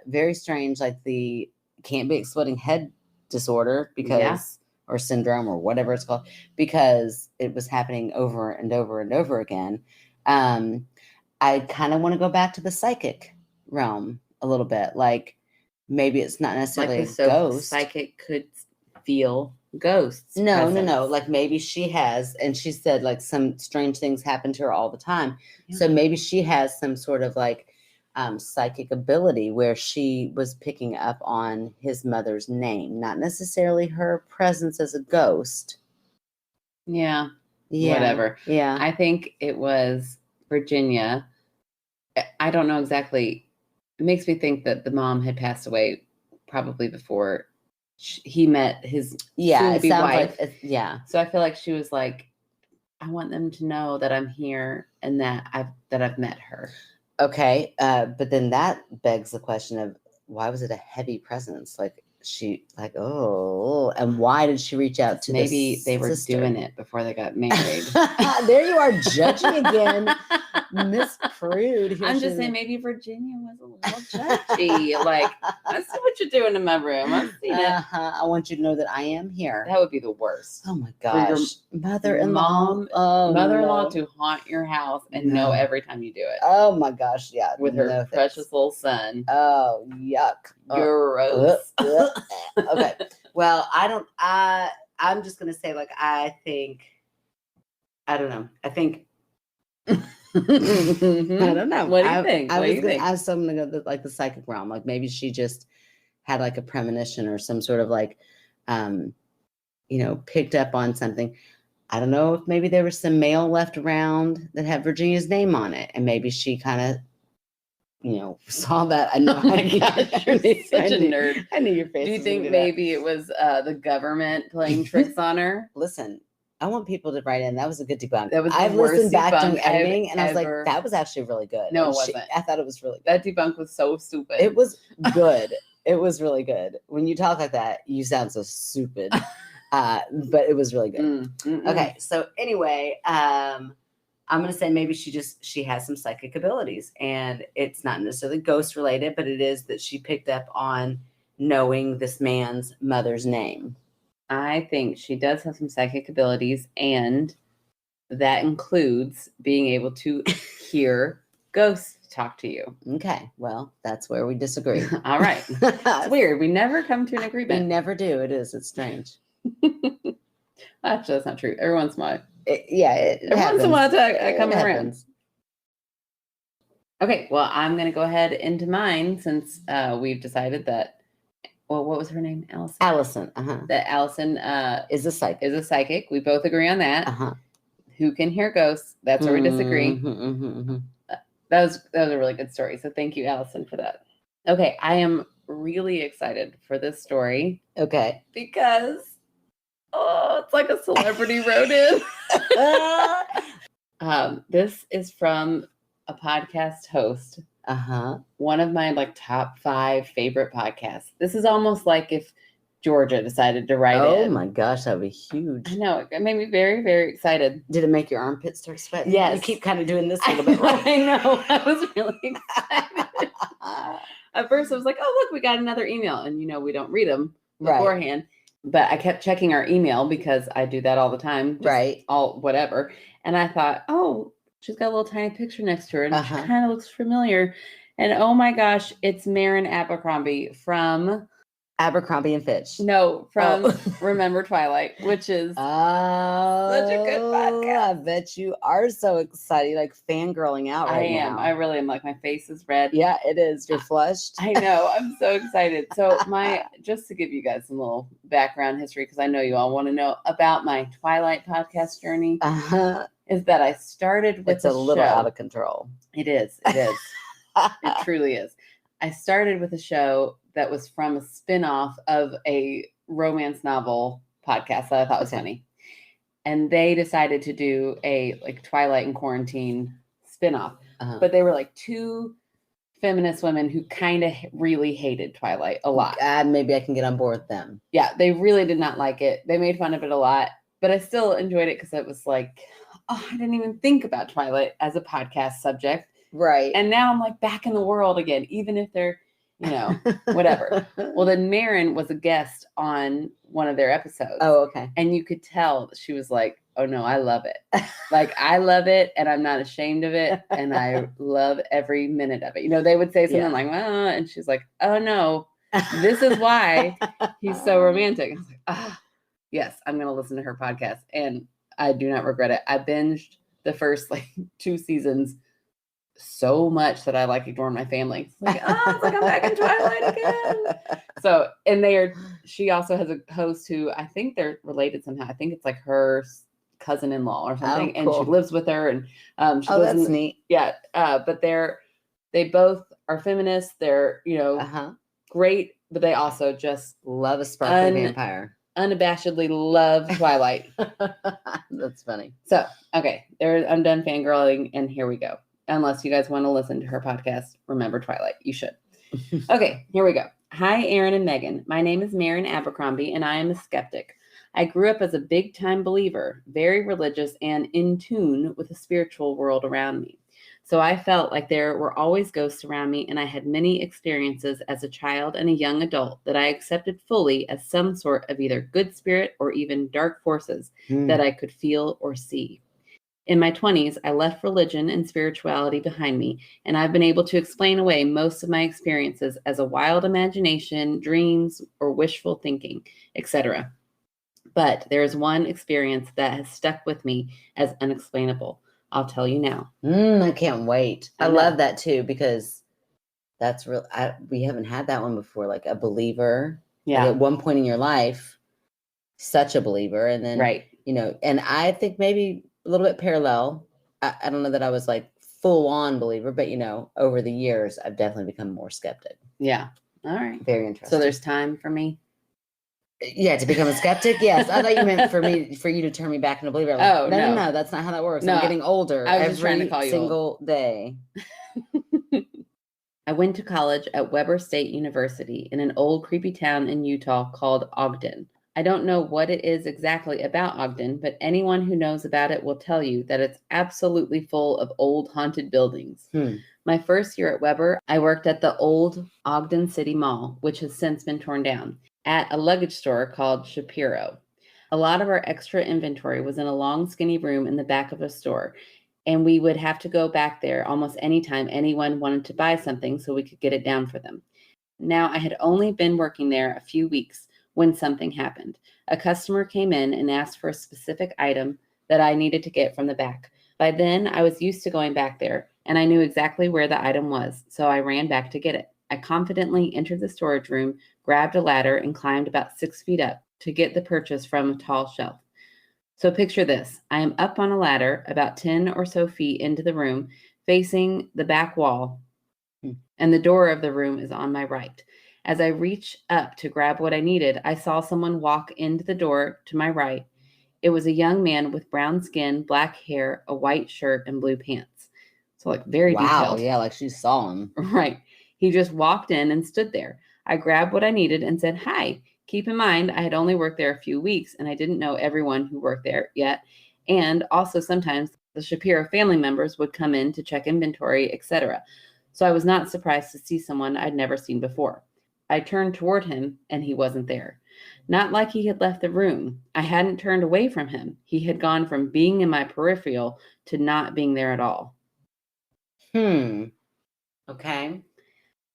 very strange, like the can't be exploding head disorder because or syndrome or whatever it's called, because it was happening over and over and over again. I kind of want to go back to the psychic realm a little bit. Like maybe it's not necessarily Like a ghost. psychic could feel ghosts. No. Like maybe she has, and she said like some strange things happen to her all the time. Yeah. So maybe she has some sort of like psychic ability where she was picking up on his mother's name, not necessarily her presence as a ghost. Yeah. Whatever. Yeah. I think it was Virginia. I don't know exactly. It makes me think that the mom had passed away probably before he met his soon-to-be wife. Like So I feel like she was like, I want them to know that I'm here and that I've met her. Okay. But then that begs the question of why was it a heavy presence? Like she like, and why did she reach out to maybe they were sister? doing it before they got married. There you are judging again. Miss Prude. I'm just saying maybe Virginia was a little judgy. Like, I see what you're doing in my room. I've seen it. I want you to know that I am here. That would be the worst. Oh my gosh. Mother-in-law. Mother-in-law to haunt your house and know every time you do it. Oh my gosh, yeah. With her precious little son. Oh, yuck. Gross. Okay. Well, I'm just gonna say, like, I don't know. I don't know. What do you think? I was gonna ask someone to go like the psychic realm. Like maybe she just had like a premonition or some sort of like, picked up on something. I don't know if maybe there was some mail left around that had Virginia's name on it, and maybe she kind of, saw that. I know. Oh my gosh, you're such a nerd. I knew your face. Do you think maybe it was the government playing tricks on her? Listen, I want people to write in. That was a good debunk. That was I've listened back to editing, and I was like, that was actually really good. No, it wasn't. I thought it was really good. That debunk was so stupid. It was good. It was really good. When you talk like that, you sound so stupid. But it was really good. Okay, so anyway, I'm gonna say maybe she has some psychic abilities, and it's not necessarily ghost related, but it is that she picked up on knowing this man's mother's name. I think she does have some psychic abilities, and that includes being able to hear ghosts talk to you. Okay, well, that's where we disagree. All right. It's weird. We never come to an agreement. We never do. It's strange. Actually, that's not true. Every once in a while. Every once in a while I come around. Happens. Okay, well, I'm going to go ahead into mine since we've decided that, well, what was her name? Allison. That Allison is a psychic. We both agree on that. Who can hear ghosts? That's where we disagree. That was a really good story. So thank you, Allison, for that. Okay, I am really excited for this story. Okay. Because, it's like a celebrity wrote in. This is from a podcast host. One of my top 5 favorite podcasts. This is almost like if Georgia decided to write in. Oh my gosh, that would be huge. I know. It made me very, very excited. Did it make your armpits start sweating? Yes. You keep kind of doing this a little bit. Right? I know. I was really excited. At first, I was like, oh, look, we got another email. And, we don't read them beforehand. Right. But I kept checking our email because I do that all the time. Right. All whatever. And I thought, oh, she's got a little tiny picture next to her. And she kind of looks familiar. And oh my gosh, it's Marin Abercrombie from Abercrombie and Fitch. No, from Remember Twilight, which is such a good podcast. I bet you are so excited, like fangirling out right now. I am. I really am. Like my face is red. Yeah, it is. You're flushed. I know. I'm so excited. So just to give you guys some little background history, because I know you all want to know about my Twilight podcast journey, is that I started with a little out of control. It is. It truly is. I started with a show that was from a spinoff of a romance novel podcast that I thought was funny. And they decided to do a Twilight in Quarantine spinoff. But they were 2 feminist women who kind of really hated Twilight a lot. Maybe I can get on board with them. Yeah, they really did not like it. They made fun of it a lot, but I still enjoyed it because it was like, oh, I didn't even think about Twilight as a podcast subject. Right. And now I'm like back in the world again, even if they're, whatever. Well, then Meghann was a guest on one of their episodes. Oh, okay. And you could tell she was like, oh no, I love it. Like, I love it and I'm not ashamed of it. And I love every minute of it. They would say something like, well, and she's like, oh no, this is why he's so romantic. I was like, yes, I'm going to listen to her podcast. And I do not regret it. I binged the first 2 seasons so much that I ignored my family. It's like I'm back in Twilight again. So, and she also has a host who I think they're related somehow. I think it's her cousin-in-law or something. Oh, cool. And she lives with her and she lives that's neat. Yeah. But they both are feminists. They're, great, but they also just love a sparkly vampire. Unabashedly love Twilight. That's funny. So, okay, I'm done fangirling and here we go. Unless you guys want to listen to her podcast, remember Twilight. You should. Okay, here we go. Hi, Erin and Meghann. My name is Meghann Abercrombie, and I am a skeptic. I grew up as a big-time believer, very religious, and in tune with the spiritual world around me. So I felt like there were always ghosts around me, and I had many experiences as a child and a young adult that I accepted fully as some sort of either good spirit or even dark forces that I could feel or see. In my 20s, I left religion and spirituality behind me, and I've been able to explain away most of my experiences as a wild imagination, dreams, or wishful thinking, etc. But there is one experience that has stuck with me as unexplainable. I'll tell you now. I can't wait. I love that too, because that's real. We haven't had that one before, like a believer. Yeah. At one point in your life, such a believer. And then, right. And I think maybe a little bit parallel. I don't know that I was full on believer, but over the years, I've definitely become more skeptic. Yeah. All right. Very interesting. So there's time for me. Yeah, to become a skeptic. Yes, I thought you meant for you to turn me back into a believer. No, that's not how that works. No, I'm getting older. I was just trying to call you single day. I went to college at Weber State University in an old creepy town in Utah called Ogden. I don't know what it is exactly about Ogden, but anyone who knows about it will tell you that it's absolutely full of old haunted buildings. My first year at Weber, I worked at the old Ogden City Mall, which has since been torn down, at a luggage store called Shapiro. A lot of our extra inventory was in a long, skinny room in the back of a store, and we would have to go back there almost anytime anyone wanted to buy something so we could get it down for them. Now, I had only been working there a few weeks when something happened. A customer came in and asked for a specific item that I needed to get from the back. By then, I was used to going back there, and I knew exactly where the item was, so I ran back to get it. I confidently entered the storage room, grabbed a ladder, and climbed about 6 feet up to get the purchase from a tall shelf. So picture this. I am up on a ladder about 10 or so feet into the room, facing the back wall, and the door of the room is on my right. As I reach up to grab what I needed, I saw someone walk into the door to my right. It was a young man with brown skin, black hair, a white shirt, and blue pants. So very detailed. Wow, yeah, she saw him. Right. He just walked in and stood there. I grabbed what I needed and said, hi. Keep in mind, I had only worked there a few weeks and I didn't know everyone who worked there yet. And also sometimes the Shapiro family members would come in to check inventory, etc. So I was not surprised to see someone I'd never seen before. I turned toward him and he wasn't there. Not like he had left the room. I hadn't turned away from him. He had gone from being in my peripheral to not being there at all. Okay.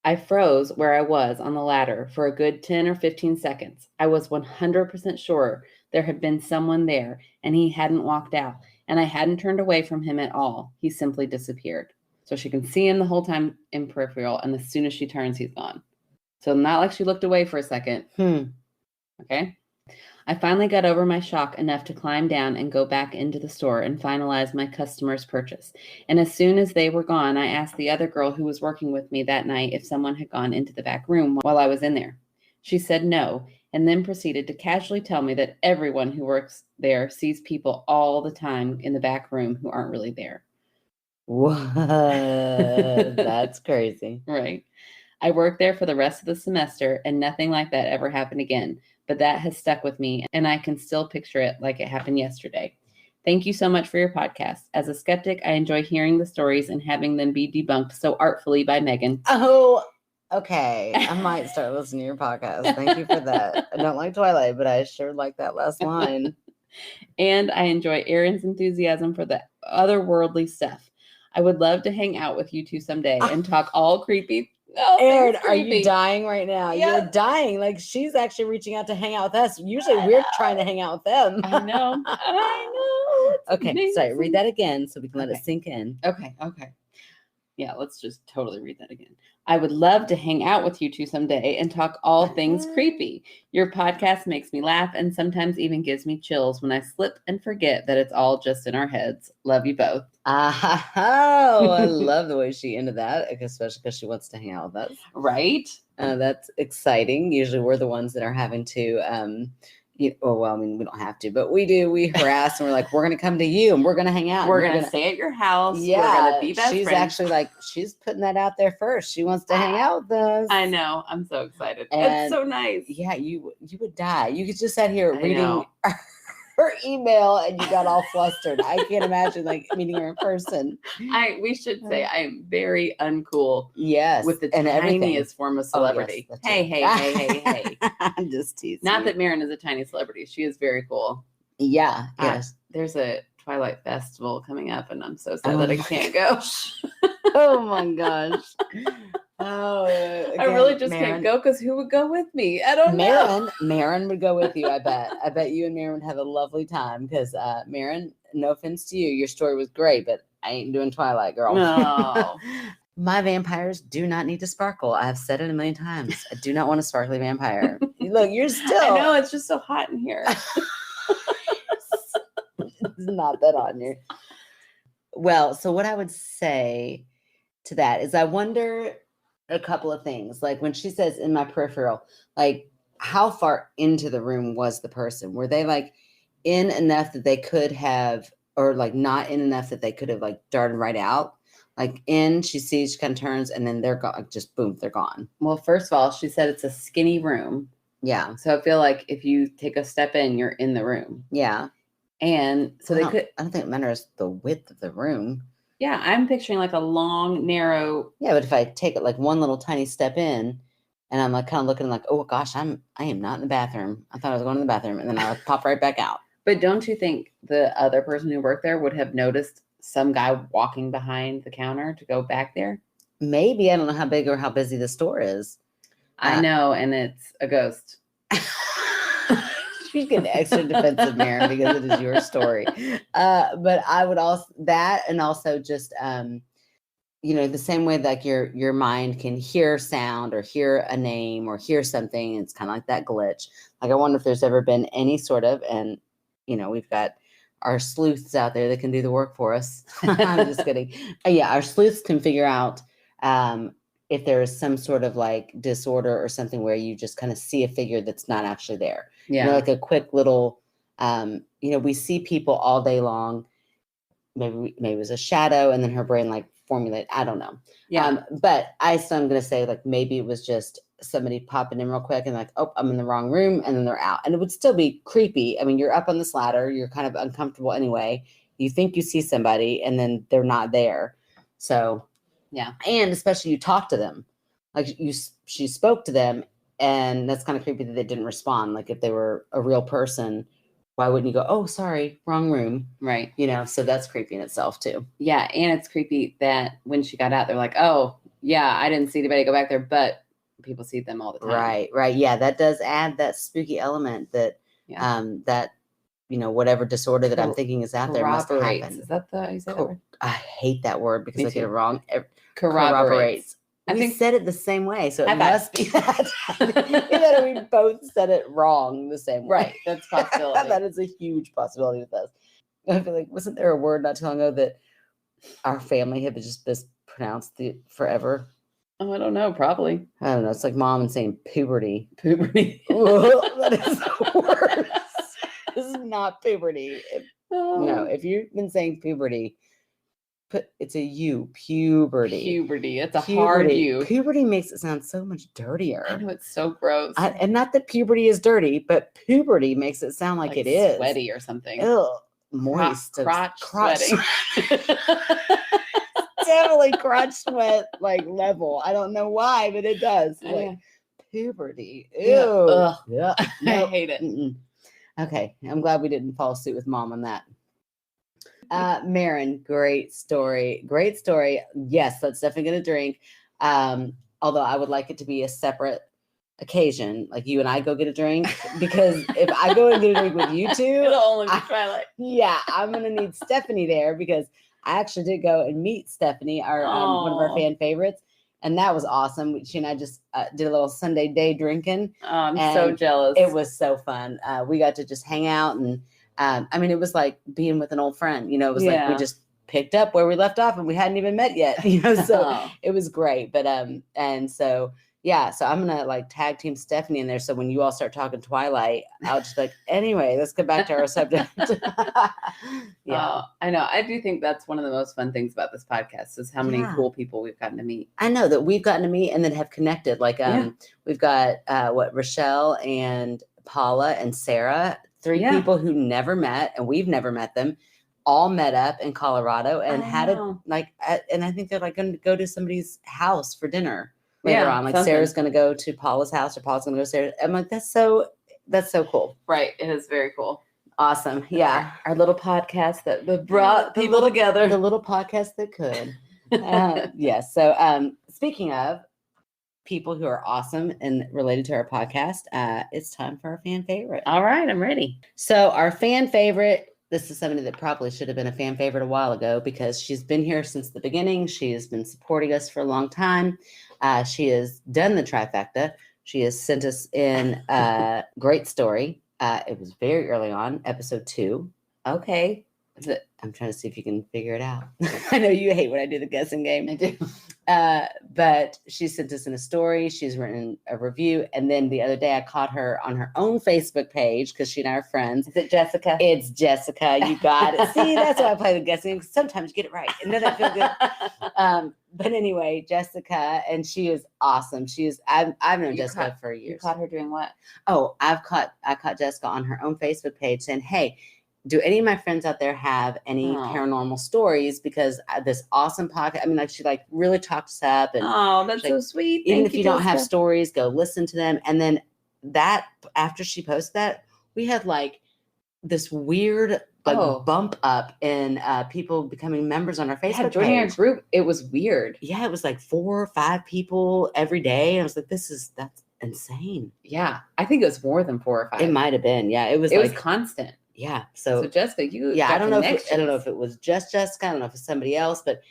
I froze where I was on the ladder for a good 10 or 15 seconds. I was 100% sure there had been someone there and he hadn't walked out, and I hadn't turned away from him at all. He simply disappeared. So she can see him the whole time in peripheral, and as soon as she turns, he's gone. So not like she looked away for a second. Okay. I finally got over my shock enough to climb down and go back into the store and finalize my customer's purchase. And as soon as they were gone, I asked the other girl who was working with me that night if someone had gone into the back room while I was in there. She said no, and then proceeded to casually tell me that everyone who works there sees people all the time in the back room who aren't really there. What? That's crazy. Right. I worked there for the rest of the semester and nothing like that ever happened again. But that has stuck with me and I can still picture it like it happened yesterday. Thank you so much for your podcast. As a skeptic, I enjoy hearing the stories and having them be debunked so artfully by Meghann. Oh, okay. I might start listening to your podcast. Thank you for that. I don't like Twilight, but I sure like that last line. And I enjoy Erin's enthusiasm for the otherworldly stuff. I would love to hang out with you two someday and talk all creepy. Oh, Erin, are you dying right now? Yes. You're dying. Like she's actually reaching out to hang out with us. Usually we're trying to hang out with them. I know. I know. It's Okay, amazing. sorry. Read that again so we can let Okay. it sink in. Okay. Yeah, let's just totally read that again. I would love to hang out with you two someday and talk all things creepy. Your podcast makes me laugh and sometimes even gives me chills when I slip and forget that it's all just in our heads. Love you both. Oh, I love the way she ended that, especially because she wants to hang out with us. Right? That's exciting. Usually we're the ones that are having to we don't have to, but we do. We harass and we're like, we're going to come to you and we're going to hang out. We're going to stay at your house. Yeah, we're going to be best she's friends. actually like, she's putting that out there first. She wants to hang out with us. I know. I'm so excited. And it's so nice. Yeah, you would die. You could just sat here I reading know. her email and you got all flustered. I can't imagine like meeting her in person. We should say I am very uncool. Yes, With the and everything. tiniest form of celebrity. Oh, yes, Hey. I'm just teasing. Not you. that Meghann is a tiny celebrity. She is very cool. Yeah. Yes. There's a Twilight Festival coming up, and I'm so sad that I can't go. Oh my gosh. Oh, I really just can't go because who would go with me? I don't know. Marin would go with you. I bet. I bet you and Marin would have a lovely time because Marin, no offense to you, your story was great, but I ain't doing Twilight, girl. No. My vampires do not need to sparkle. I've said it a million times. I do not want a sparkly vampire. Look, you're still. I know it's just so hot in here. It's not that on you. Well, so what I would say to that is I wonder a couple of things. Like when she says in my peripheral, like how far into the room was the person? Were they like in enough that they could have, or like not in enough that they could have like darted right out? Like in, she sees, she kind of turns, and then they're gone. Just boom, they're gone. Well, first of all, she said it's a skinny room. Yeah. So I feel like if you take a step in, you're in the room. Yeah. And so I don't think it matters the width of the room. Yeah, I'm picturing like a long, narrow. Yeah, but if I take it like one little tiny step in, and I'm like kind of looking like, oh gosh, I am not in the bathroom. I thought I was going to the bathroom, and then I would pop right back out. But don't you think the other person who worked there would have noticed some guy walking behind the counter to go back there? Maybe. I don't know how big or how busy the store is. I know, and it's a ghost. She's getting extra defensive, Maren, because it is your story. But I would also that, and also just the same way like your mind can hear sound or hear a name or hear something. It's kind of like that glitch. Like I wonder if there's ever been any sort of, and we've got our sleuths out there that can do the work for us. I'm just kidding. Yeah, our sleuths can figure out if there is some sort of like disorder or something where you just kind of see a figure that's not actually there. Yeah. Like a quick little, we see people all day long. Maybe it was a shadow, and then her brain like formulate. I don't know. Yeah. But I'm going to say like maybe it was just somebody popping in real quick and like, oh, I'm in the wrong room, and then they're out. And it would still be creepy. I mean, you're up on this ladder, you're kind of uncomfortable anyway. You think you see somebody, and then they're not there. So yeah, and especially you talk to them, like she spoke to them, and that's kind of creepy that they didn't respond. Like if they were a real person, why wouldn't you go, oh, sorry, wrong room? Right. So that's creepy in itself too. Yeah. And it's creepy that when she got out, they're like, oh, yeah, I didn't see anybody go back there, but people see them all the time. Right. Yeah. That does add that spooky element that, whatever disorder that I'm thinking is out there must happen. Is that how you say that word? I hate that word because I get it wrong. Corroborates. I think said it the same way, so it must be that. That we both said it wrong the same way. Right, that's a possibility. That is a huge possibility with us. I feel like, wasn't there a word not too long ago that our family had just mispronounced forever? Oh, I don't know. Probably. I don't know. It's like mom and saying puberty. Puberty. That is the worst. This is not puberty. No, if you've been saying puberty, It's a U. Puberty. Puberty. It's a hard U. Puberty makes it sound so much dirtier. I know, it's so gross. And not that puberty is dirty, but puberty makes it sound like it is sweaty or something. Ew, moist. Crotch sweating. Definitely crotch sweat like level. I don't know why, but it does. Like puberty. Ew. Ugh. Yeah. I hate it. Okay. I'm glad we didn't follow suit with mom on that. Meghann, great story. Great story. Yes, that's definitely going to drink. Although I would like it to be a separate occasion, like you and I go get a drink, because if I go and get a drink with you two, it'll only be Twilight. Yeah, I'm going to need Stephanie there, because I actually did go and meet Stephanie, our one of our fan favorites. And that was awesome. She and I just did a little Sunday day drinking. Oh, I'm so jealous. It was so fun. We got to just hang out, and I mean, it was like being with an old friend. It was like we just picked up where we left off, and we hadn't even met yet. So it was great. But and so so I'm gonna like tag team Stephanie in there. So when you all start talking Twilight, I'll just like, anyway, let's get back to our subject. I know. I do think that's one of the most fun things about this podcast is how many cool people we've gotten to meet. I know that we've gotten to meet and then have connected. Like we've got Rochelle and Paula and Sarah, 3 people who never met, and we've never met them, all met up in Colorado and and I think they're like going to go to somebody's house for dinner later on. Like something. Sarah's going to go to Paula's house, or Paula's going to go to Sarah's. I'm like, that's so cool. Right. It is very cool. Awesome. Yeah. Our little podcast that brought people together. The little podcast that could. So speaking of people who are awesome and related to our podcast, it's time for our fan favorite. All right. I'm ready. So our fan favorite, this is somebody that probably should have been a fan favorite a while ago, because she's been here since the beginning. She has been supporting us for a long time. She has done the trifecta. She has sent us in a great story. It was very early on, episode 2. Okay. I'm trying to see if you can figure it out. I know you hate when I do the guessing game. I do. But she sent us in a story. She's written a review. And then the other day I caught her on her own Facebook page, because she and I are friends. Is it Jessica? It's Jessica. You got it. See, that's why I play the guessing game. Sometimes you get it right. And then I feel good. But anyway, Jessica, and she is awesome. I've known Jessica for years. You caught her doing what? Oh, I caught Jessica on her own Facebook page saying, hey, do any of my friends out there have any paranormal stories? Because this awesome podcast, I mean, like, she like really talked us up. And that's so sweet. Even if you don't have stories, go listen to them. And then after she posted that, we had like this weird bump up in people becoming members on our Facebook joining page. Our group. It was weird. Yeah, it was like 4 or 5 people every day. And I was like, that's insane. Yeah, I think it was more than 4 or 5. It might have been. Yeah, it was constant. Yeah. So Jessica, I don't know if it was just Jessica. I don't know if it's somebody else, but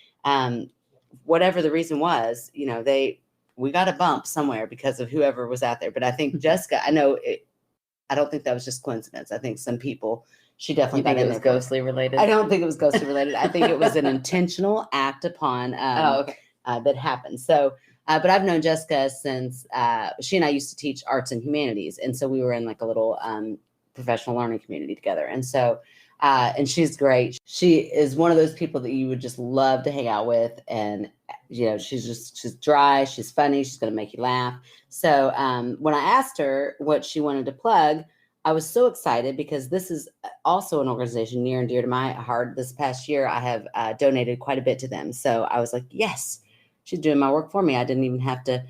whatever the reason was, we got a bump somewhere because of whoever was out there. But I think Jessica, I don't think that was just coincidence. I think some people, she definitely got in there. It was ghostly related. I don't think it was ghostly related. I think it was an intentional act upon that happened. So, but I've known Jessica since she and I used to teach arts and humanities. And so we were in like a little professional learning community together. And so, and she's great. She is one of those people that you would just love to hang out with. And, she's dry. She's funny. She's going to make you laugh. So when I asked her what she wanted to plug, I was so excited, because this is also an organization near and dear to my heart. This past year, I have donated quite a bit to them. So I was like, yes, she's doing my work for me. I didn't even have to,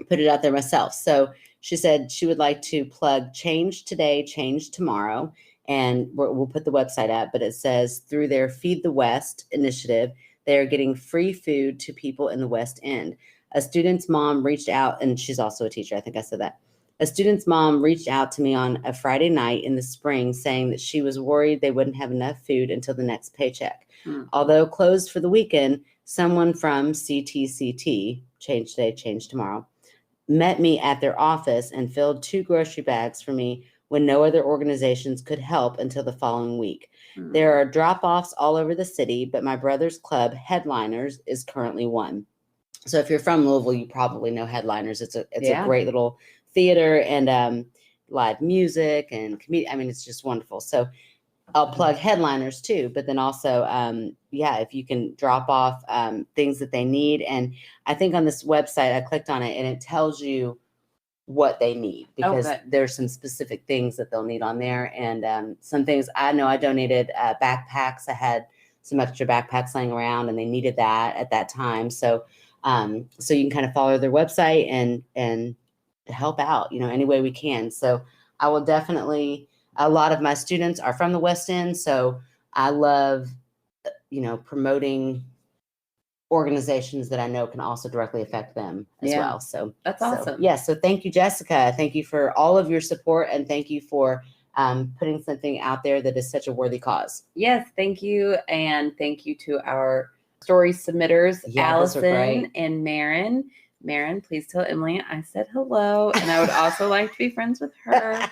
put it out there myself. So she said she would like to plug Change Today, Change Tomorrow. And we'll put the website up, but it says through their Feed the West initiative, they're getting free food to people in the West End. A student's mom reached out, and she's also a teacher. I think I said that. A student's mom reached out to me on a Friday night in the spring saying that she was worried they wouldn't have enough food until the next paycheck. Although closed for the weekend, someone from CTCT, Change Today, Change Tomorrow, met me at their office and filled 2 grocery bags for me when no other organizations could help until the following week. There are drop-offs all over the city, but my brother's club, Headliners, is currently one. So if you're from Louisville, you probably know Headliners. It's a great little theater and live music and comedy. I mean, it's just wonderful. So I'll plug headliners too, but then also, if you can drop off things that they need. And I think on this website, I clicked on it and it tells you what they need, because there's some specific things that they'll need on there. And some things, I know I donated backpacks. I had some extra backpacks laying around and they needed that at that time. So so you can kind of follow their website and help out, any way we can. So I will definitely, a lot of my students are from the West End. So I love, promoting organizations that I know can also directly affect them as well. So that's awesome. So thank you, Jessica. Thank you for all of your support, and thank you for putting something out there that is such a worthy cause. Yes, thank you. And thank you to our story submitters, Allison and Meghann. Meghann, please tell Emily I said hello, and I would also like to be friends with her.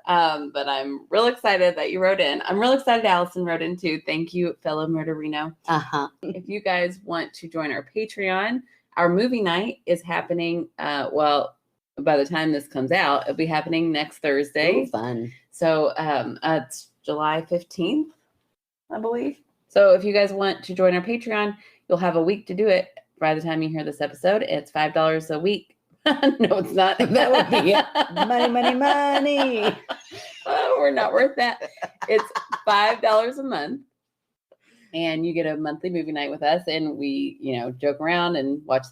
But I'm real excited that you wrote in. I'm real excited Allison wrote in too. Thank you, fellow Murderino. If you guys want to join our Patreon, our movie night is happening. By the time this comes out, it'll be happening next Thursday. Ooh, fun. So it's July 15th, I believe. So if you guys want to join our Patreon, you'll have a week to do it. By the time you hear this episode, it's $5 a week. No, it's not. That would be money. We're not worth that. It's $5 a month. And you get a monthly movie night with us. And we, joke around and watch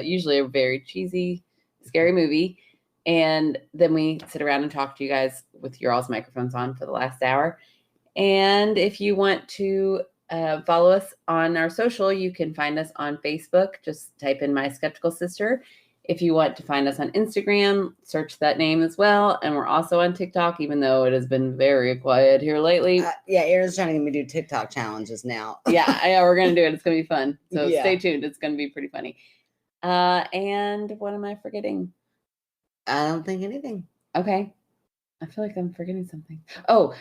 usually a very cheesy, scary movie. And then we sit around and talk to you guys with your all's microphones on for the last hour. And if you want to follow us on our social, you can find us on Facebook. Just type in My Skeptical Sister. If you want to find us on Instagram, search that name as well. And we're also on TikTok, even though it has been very quiet here lately. Erin's trying to get me to do TikTok challenges now. Yeah, we're going to do it. It's going to be fun. So stay tuned. It's going to be pretty funny. And what am I forgetting? I don't think anything. Okay. I feel like I'm forgetting something. Oh,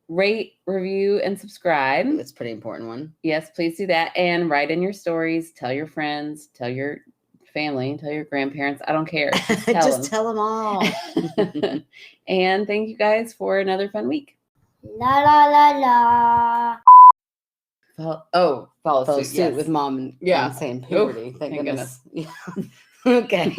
rate, review, and subscribe. That's a pretty important one. Yes, please do that. And write in your stories. Tell your friends. Tell your family. Tell your grandparents. I don't care. Just tell them all. And thank you guys for another fun week. La la la la. Follow suit with mom and saying puberty. Thank goodness. Yeah. Okay.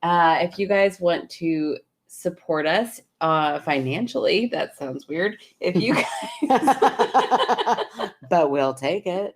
If you guys want to support us financially, that sounds weird. If you guys but we'll take it.